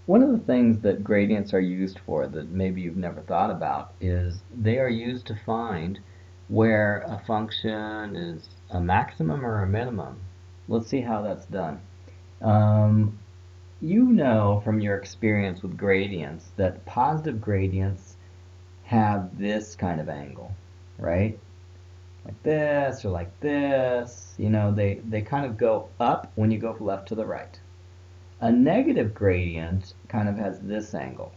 One of the things that gradients are used for that maybe you've never thought about is they are used to find where a function is a maximum or a minimum. Let's see how that's done. Um, you know from your experience with gradients that positive gradients have this kind of angle, right? Like this or like this. You know, they kind of go up when you go from left to the right. A negative gradient kind of has this angle,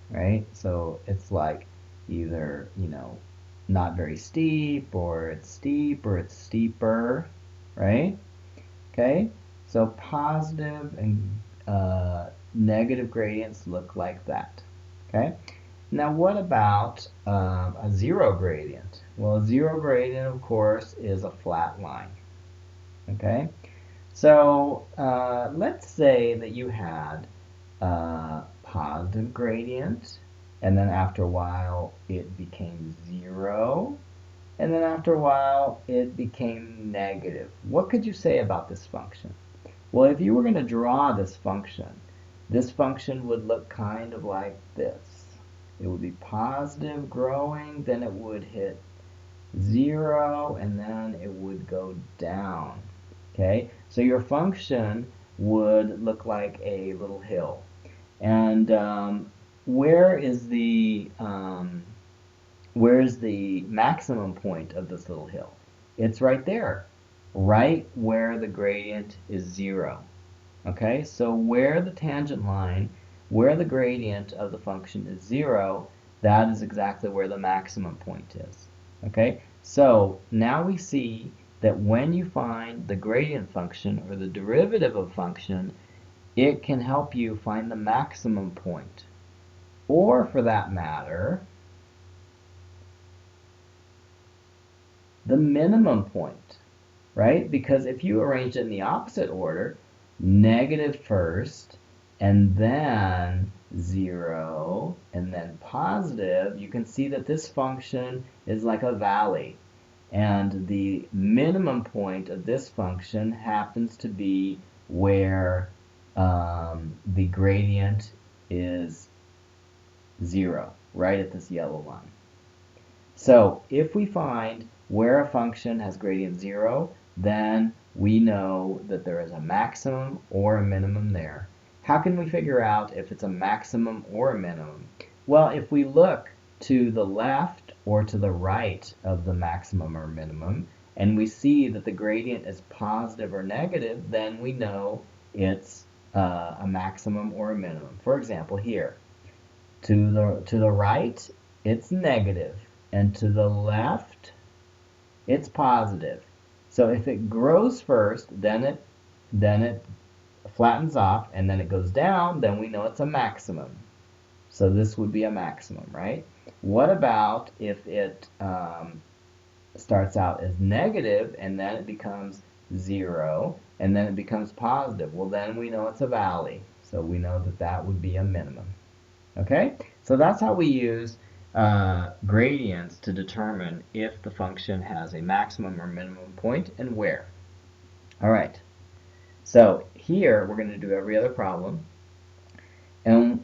right? So it's like either, not very steep or it's steeper, right? Okay, so positive and negative gradients look like that, okay? Now what about a zero gradient? Well, a zero gradient, of course, is a flat line, okay? So let's say that you had a positive gradient, and then after a while it became zero, and then after a while it became negative. What could you say about this function? Well, if you were going to draw this function would look kind of like this. It would be positive growing, then it would hit zero, and then it would go down. Okay, so your function would look like a little hill. And where is the maximum point of this little hill? It's right there, right where the gradient is zero. Okay, so where the tangent line, where the gradient of the function is zero, that is exactly where the maximum point is. Okay, so now we see that when you find the gradient function or the derivative of a function, it can help you find the maximum point. Or for that matter, the minimum point, right? Because if you arrange it in the opposite order, negative first, and then zero, and then positive, you can see that this function is like a valley. And the minimum point of this function happens to be where the gradient is zero, right at this yellow line. So if we find where a function has gradient zero, then we know that there is a maximum or a minimum there. How can we figure out if it's a maximum or a minimum? Well, if we look to the left or to the right of the maximum or minimum, and we see that the gradient is positive or negative, then we know it's a maximum or a minimum. For example, here, to the right, it's negative, and to the left, it's positive. So if it grows first, then it flattens off, and then it goes down, then we know it's a maximum. So this would be a maximum, right? What about if it starts out as negative, and then it becomes zero, and then it becomes positive? Well, then we know it's a valley. So we know that that would be a minimum. Okay, so that's how we use gradients to determine if the function has a maximum or minimum point and where. All right, so here we're going to do every other problem. And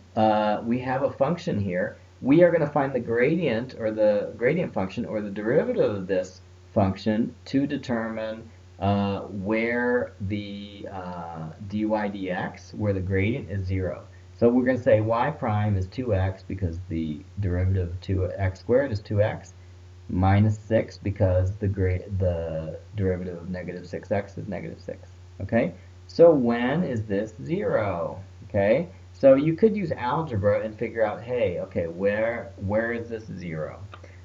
we have a function here. We are going to find the gradient or the gradient function or the derivative of this function to determine where the dy dx, where the gradient is zero. So we're going to say y prime is 2x because the derivative of 2x squared is 2x, minus 6 because the derivative of negative 6x is negative 6. Okay, so when is this 0? Okay, so you could use algebra and figure out, hey, okay, where is this 0?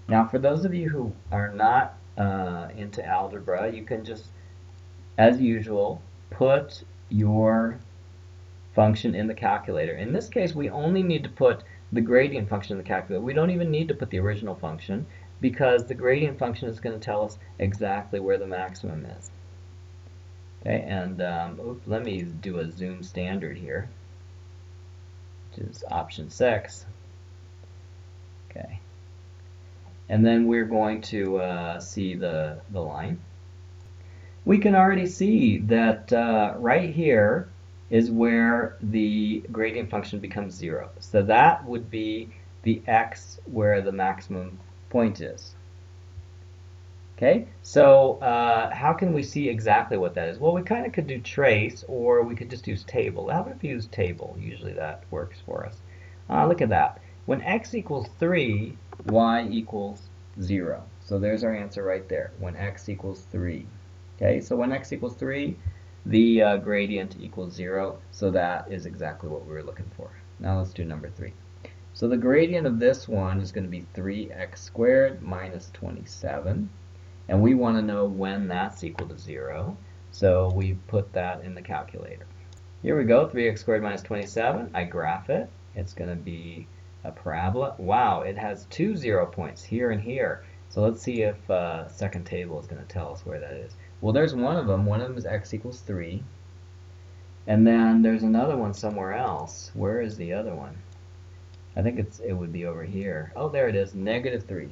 Now, for those of you who are not into algebra, you can just, as usual, put your function in the calculator. In this case, we only need to put the gradient function in the calculator. We don't even need to put the original function because the gradient function is going to tell us exactly where the maximum is. Okay, and let me do a zoom standard here, which is option 6. Okay, and then we're going to see the line. We can already see that right here is where the gradient function becomes 0. So that would be the x where the maximum point is. Okay, so how can we see exactly what that is? Well, we kind of could do trace, or we could just use table. How about if we use table? Usually that works for us. Look at that. When x equals 3, y equals 0. So there's our answer right there, when x equals 3. Okay, so when x equals 3, the gradient equals 0, so that is exactly what we were looking for. Now let's do number 3. So the gradient of this one is going to be 3x squared minus 27. And we want to know when that's equal to 0. So we put that in the calculator. Here we go, 3x squared minus 27. I graph it. It's going to be a parabola. Wow, it has 2 0 points, here and here. So let's see if second table is going to tell us where that is. Well, there's one of them. One of them is x equals 3. And then there's another one somewhere else. Where is the other one? I think it would be over here. Oh, there it is, negative 3.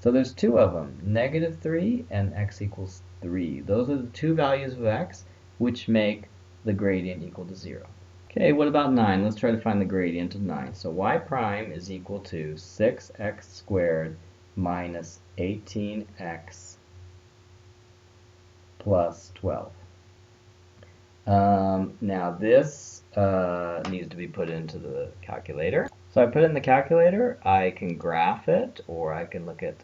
So there's two of them, negative 3 and x equals 3. Those are the two values of x which make the gradient equal to 0. Okay, what about 9? Let's try to find the gradient of 9. So y prime is equal to 6x squared minus 18x plus 12. Now this needs to be put into the calculator. So I put it in the calculator. I can graph it, or I can look at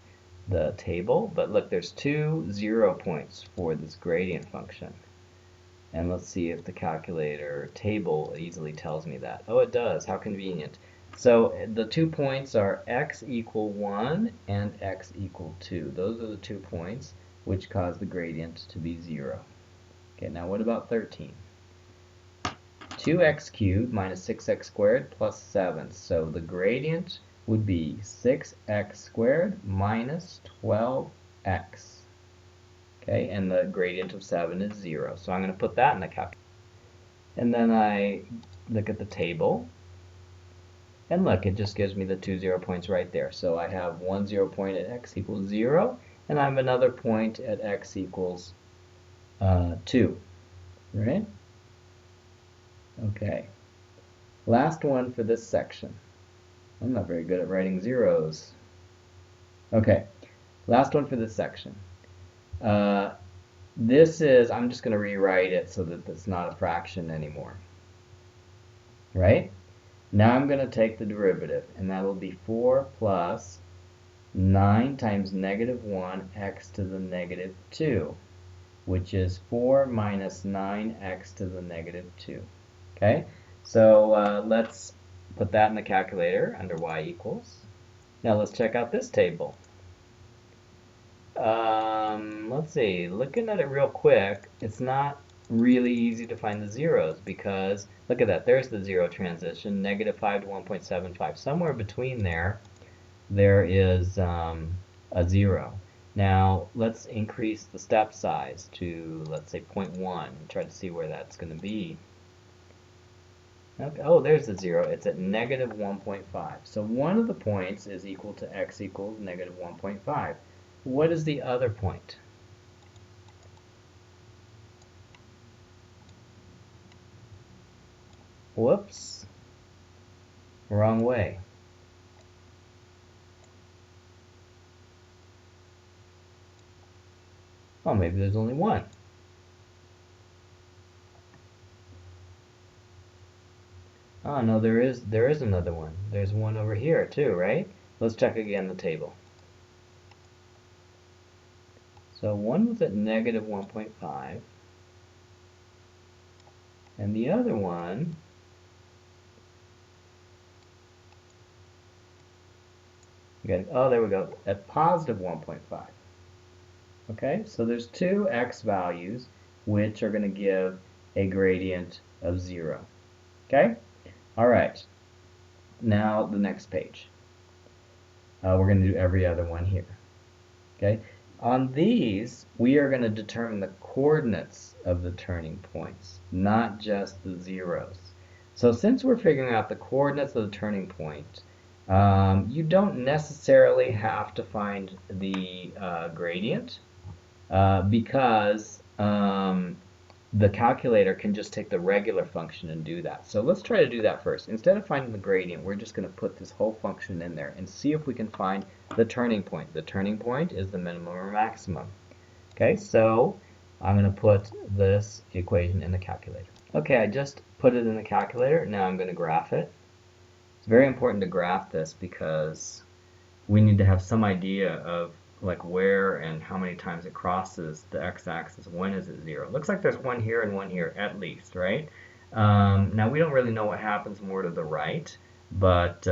the table. But look, there's 2 0 points for this gradient function. And let's see if the calculator table easily tells me that. Oh, it does. How convenient. So the 2 points are x equal 1 and x equal 2. Those are the 2 points which cause the gradient to be 0. Okay, now what about 13? 2x cubed minus 6x squared plus 7. So the gradient would be 6x squared minus 12x. Okay, and the gradient of 7 is 0. So I'm going to put that in the calculator. And then I look at the table. And look, it just gives me the 2 0 points right there. So I have 1 0 point at x equals 0. And I have another point at x equals 2. Right? Okay. Last one for this section. I'm not very good at writing zeros. Okay. Last one for this section. This is, I'm just going to rewrite it so that it's not a fraction anymore. Right? Now I'm going to take the derivative, and that will be 4 plus 9 times negative 1 x to the negative 2, which is 4 minus 9x to the negative 2. Okay, so let's put that in the calculator under y equals. Now let's check out this table. Let's see, looking at it real quick, it's not really easy to find the zeros because, look at that, there's the 0 transition, negative 5 to 1.75. Somewhere between there is a 0. Now, let's increase the step size to, let's say, 0.1 and try to see where that's going to be. Okay. Oh, there's the 0. It's at negative 1.5. So one of the points is equal to x equals negative 1.5. What is the other point? Whoops. Wrong way. Oh, maybe there's only one. Oh, no, there is another one. There's one over here too, right? Let's check again the table. So one was at negative 1.5, and the other one oh, there we go, at positive 1.5. Okay, so there's two x values which are going to give a gradient of 0. Okay, all right. Now the next page. We're going to do every other one here. Okay, on these we are going to determine the coordinates of the turning points, not just the zeros. So since we're figuring out the coordinates of the turning point, you don't necessarily have to find the gradient because the calculator can just take the regular function and do that. So let's try to do that first. Instead of finding the gradient, we're just going to put this whole function in there and see if we can find the turning point. The turning point is the minimum or maximum. Okay, so I'm going to put this equation in the calculator. Okay, I just put it in the calculator. Now I'm going to graph it. It's very important to graph this because we need to have some idea of like where and how many times it crosses the x-axis. When is it 0? It looks like there's one here and one here at least, right? Now we don't really know what happens more to the right, but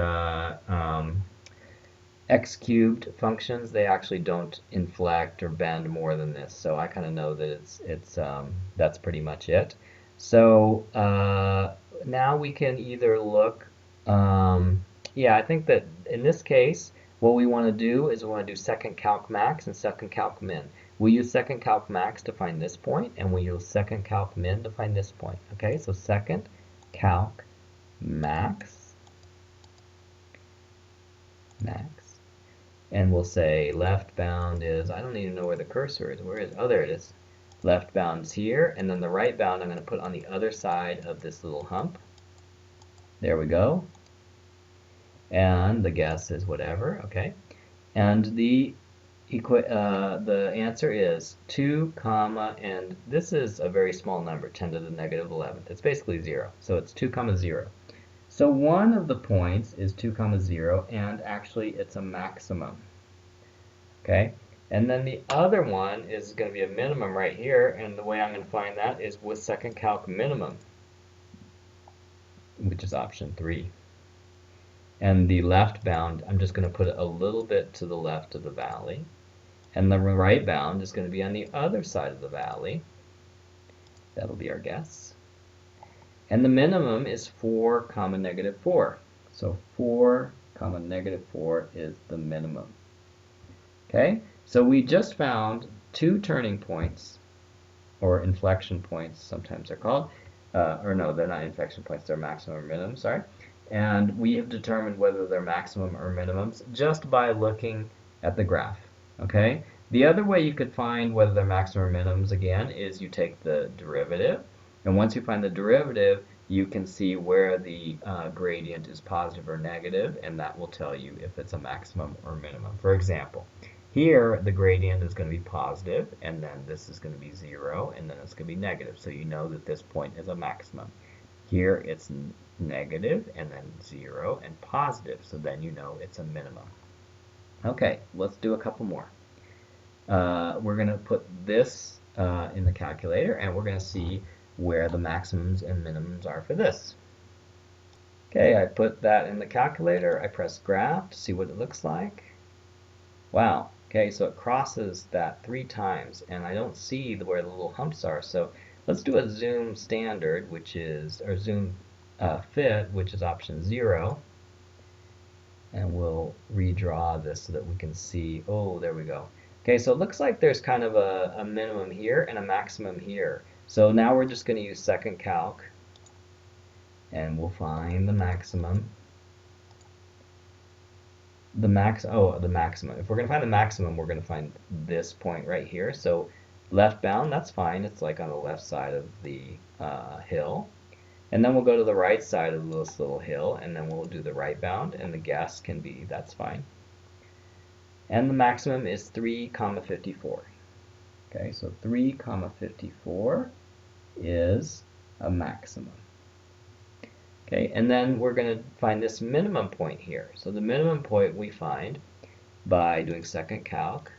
x cubed functions, they actually don't inflect or bend more than this. So I kind of know that that's pretty much it. So now we can either look, yeah, I think that in this case, what we want to do is we want to do second calc max and second calc min. We use second calc max to find this point, and we use second calc min to find this point. Okay, so second calc max, and we'll say left bound is, I don't even know where the cursor is. Where is it? Oh, there it is. Left bound is here, and then the right bound I'm going to put on the other side of this little hump. There we go. And the guess is whatever, okay? And the answer is 2, comma, and this is a very small number, 10 to the negative 11th. It's basically 0, so it's 2, comma 0. So one of the points is 2, comma 0, and actually it's a maximum, okay? And then the other one is going to be a minimum right here, and the way I'm going to find that is with second calc minimum, which is option 3. And the left bound, I'm just going to put it a little bit to the left of the valley. And the right bound is going to be on the other side of the valley. That'll be our guess. And the minimum is 4, comma negative 4. So 4, comma negative 4 is the minimum. Okay, so we just found 2 turning points, or inflection points sometimes they're called. Or no, they're not inflection points, they're maximum or minimum, sorry. And we have determined whether they're maximum or minimums just by looking at the graph, okay? The other way you could find whether they're maximum or minimums, again, is you take the derivative. And once you find the derivative, you can see where the gradient is positive or negative, and that will tell you if it's a maximum or minimum. For example, here the gradient is going to be positive, and then this is going to be 0, and then it's going to be negative. So you know that this point is a maximum. Here it's negative, and then 0, and positive, so then you know it's a minimum. Okay, let's do a couple more. We're going to put this in the calculator, and we're going to see where the maximums and minimums are for this. Okay, I put that in the calculator. I press graph to see what it looks like. Wow, okay, so it crosses that 3 times, and I don't see where the little humps are, so let's do a zoom standard, which is, or zoom fit, which is option 0, and we'll redraw this so that we can see, oh, there we go. Okay, so it looks like there's kind of a minimum here and a maximum here. So now we're just going to use second calc, and we'll find the maximum. The maximum. If we're going to find the maximum, we're going to find this point right here. So left bound, that's fine. It's like on the left side of the hill. And then we'll go to the right side of this little hill, and then we'll do the right bound, and the guess can be, that's fine. And the maximum is 3, comma 54. Okay, so 3, comma 54 is a maximum. Okay, and then we're going to find this minimum point here. So the minimum point we find by doing second calc,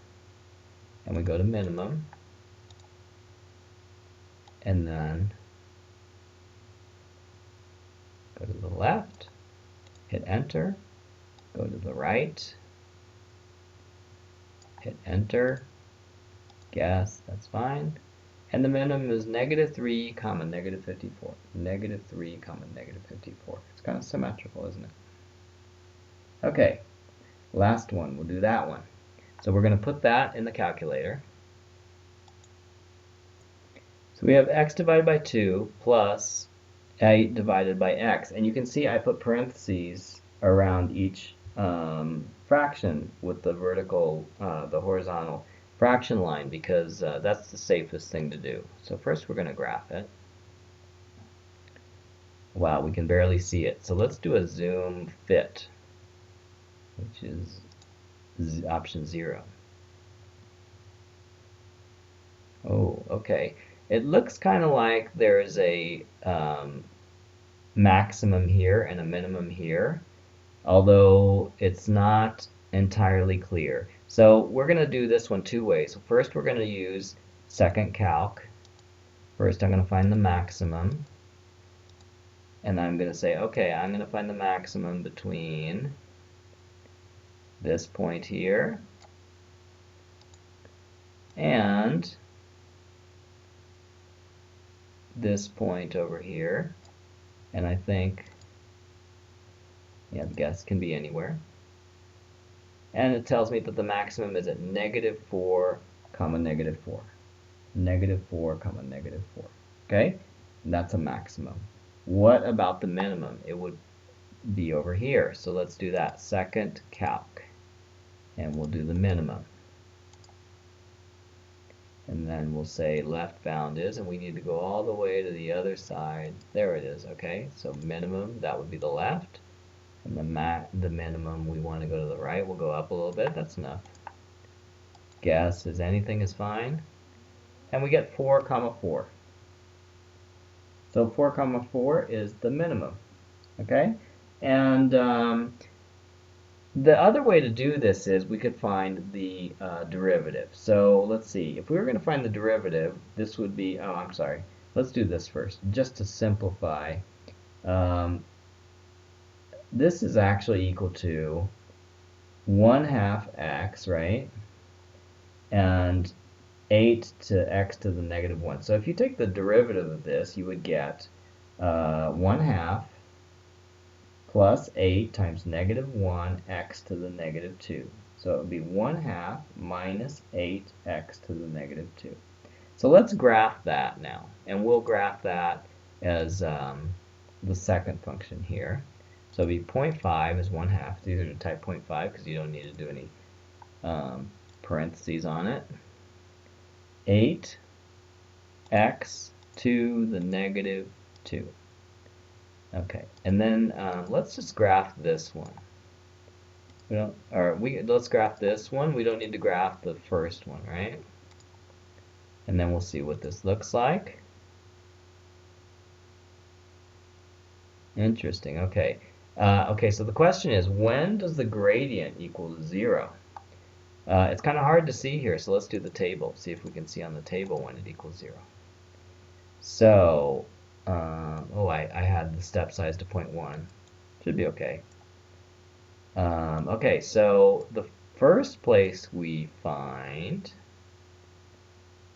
and we go to minimum, and then go to the left, hit enter, go to the right, hit enter, guess, that's fine. And the minimum is negative 3, comma negative 54. Negative 3, comma negative 54. It's kind of symmetrical, isn't it? Okay, last one. We'll do that one. So we're going to put that in the calculator. So we have x divided by 2 plus 8 divided by x. And you can see I put parentheses around each fraction with the vertical, the horizontal fraction line because that's the safest thing to do. So first we're going to graph it. Wow, we can barely see it. So let's do a zoom fit, which is option 0. Oh, okay. It looks kind of like there's a maximum here and a minimum here, although it's not entirely clear. So we're going to do this one two ways. First, we're going to use second calc. First, I'm going to find the maximum. And I'm going to say, okay, I'm going to find the maximum between this point here and this point over here. And I think, yeah, the guess can be anywhere. And it tells me that the maximum is at -4, -4. -4, -4. Okay? And that's a maximum. What about the minimum? It would be over here. So let's do that. Second calc. And we'll do the minimum. And then we'll say left bound is, and we need to go all the way to the other side. There it is. Okay? So minimum, that would be the left. And the minimum, we want to go to the right. We'll go up a little bit. That's enough. Guess is anything is fine. And we get 4, 4. So 4, 4 is the minimum. Okay? And the other way to do this is we could find the derivative. So let's see. If we were going to find the derivative, this would be, oh, I'm sorry. Let's do this first, just to simplify. This is actually equal to 1/2 x, right? And 8 to x to the -1. So if you take the derivative of this, you would get 1/2 plus 8 times -1 x to the -2. So it would be 1/2 minus 8x to the -2. So let's graph that now. And we'll graph that as the second function here. So it'll be 0.5 is 1/2. It's easier to type 0.5 because you don't need to do any parentheses on it. 8x to the -2. Okay, and then let's just graph this one. Let's graph this one. We don't need to graph the first one, right? And then we'll see what this looks like. Interesting. Okay. Okay, so the question is, when does the gradient equal 0? It's kind of hard to see here, so let's do the table. See if we can see on the table when it equals 0. So, I had the step size to 0.1. Should be okay. Okay, so the first place we find,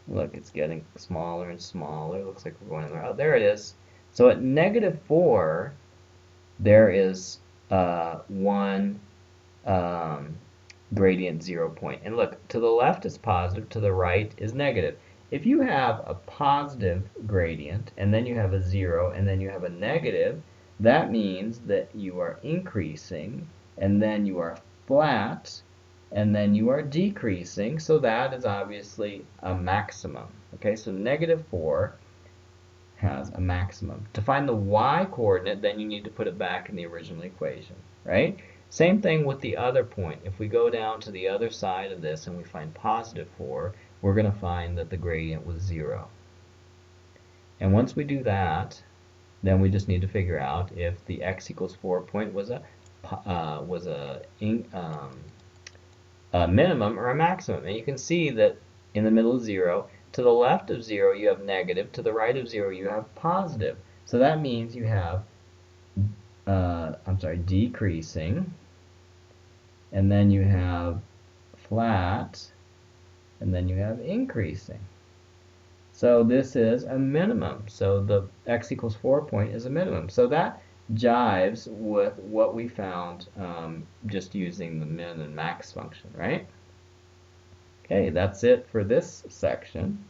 look, it's getting smaller and smaller. Looks like we're going there. Oh, there it is. So at -4, there is one gradient 0 point. And look, to the left is positive, to the right is negative. If you have a positive gradient, and then you have a 0, and then you have a negative, that means that you are increasing, and then you are flat, and then you are decreasing, so that is obviously a maximum. Okay, so -4 has a maximum. To find the y-coordinate, then you need to put it back in the original equation, right? Same thing with the other point. If we go down to the other side of this and we find +4, we're going to find that the gradient was 0. And once we do that, then we just need to figure out if the x equals 4 point was a minimum or a maximum. And you can see that in the middle is 0. To the left of 0, you have negative. To the right of 0, you have positive. So that means you have, decreasing. And then you have flat. And then you have increasing. So this is a minimum. So the x equals 4 point is a minimum. So that jives with what we found just using the min and max function, right? Okay, that's it for this section.